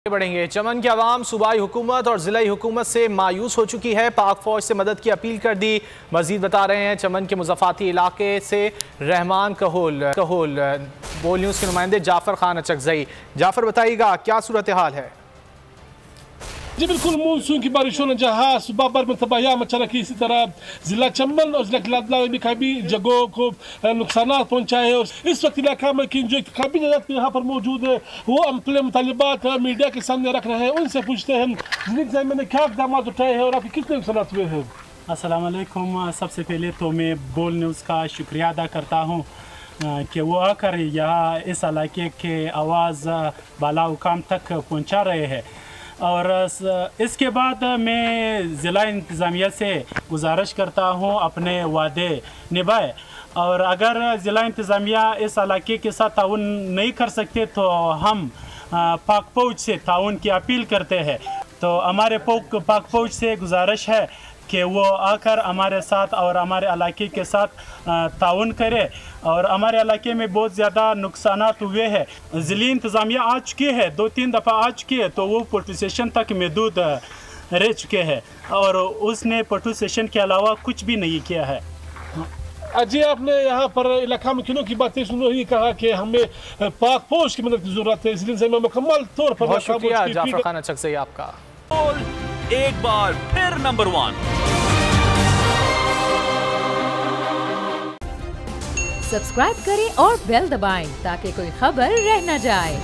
بڑھیں گے۔ چمن کی عوام صوبائی حکومت اور ضلعی حکومت سے مایوس ہو چکی ہے، پاک فوج سے مدد کی اپیل کر دی۔ مزید بتا رہے ہیں چمن کے مضافاتی علاقے سے رحمان کہول بول نیوز کے نمائندے جعفر خان اچکزئی۔ جعفر بتائیے گا کیا صورتحال ہے؟ جی بالکل، مونسون کی بارشوں نے جہاں صبح بھر میں تباہیاں مچا رکھی، اسی طرح ضلع چمن اور ضلع کلادلہ میں بھی کافی جگہوں کو نقصانات پہنچائے ہیں۔ اور اس وقت علاقہ میں جو انتخابی جماعت یہاں پر موجود ہے وہ اپنے مطالبات میڈیا کے سامنے رکھ رہے ہیں، ان سے پوچھتے ہیں ضلع میں نے کیا اقدامات اٹھائے ہیں اور آپ کے کتنے نقصانات ہوئے ہیں۔ السلام علیکم۔ سب سے پہلے تو میں بول نیوز کا شکریہ ادا کرتا ہوں کہ وہ آ کر یہاں اس علاقے کے آواز بالا حکام تک پہنچا رہے ہیں، اور اس کے بعد میں ضلع انتظامیہ سے گزارش کرتا ہوں اپنے وعدے نبھائے، اور اگر ضلع انتظامیہ اس علاقے کے ساتھ تعاون نہیں کر سکتے تو ہم پاک فوج سے تعاون کی اپیل کرتے ہیں۔ تو ہمارے پاک فوج سے گزارش ہے کہ وہ آ کر ہمارے ساتھ اور ہمارے علاقے کے ساتھ تعاون کرے، اور ہمارے علاقے میں بہت زیادہ نقصانات ہوئے ہیں۔ ضلعی انتظامیہ آ چکے ہیں، 2-3 دفعہ آ چکے ہیں، تو وہ پولیس اسٹیشن تک محدود رہ چکے ہیں، اور اس نے پولیس اسٹیشن کے علاوہ کچھ بھی نہیں کیا ہے۔ جی، آپ نے یہاں پر علاقہ میں کنوں کی باتیں سن رہی، کہا کہ ہمیں پاک فوج کی مدد کی ضرورت ہے، اس لیے میں مکمل طور پر بہت شکریہ جعفر خان اچکزئی آپ کا۔ ایک بار پھر نمبر 1 سبسکرائب کریں اور بیل دبائیں تاکہ کوئی خبر رہ نہ جائے۔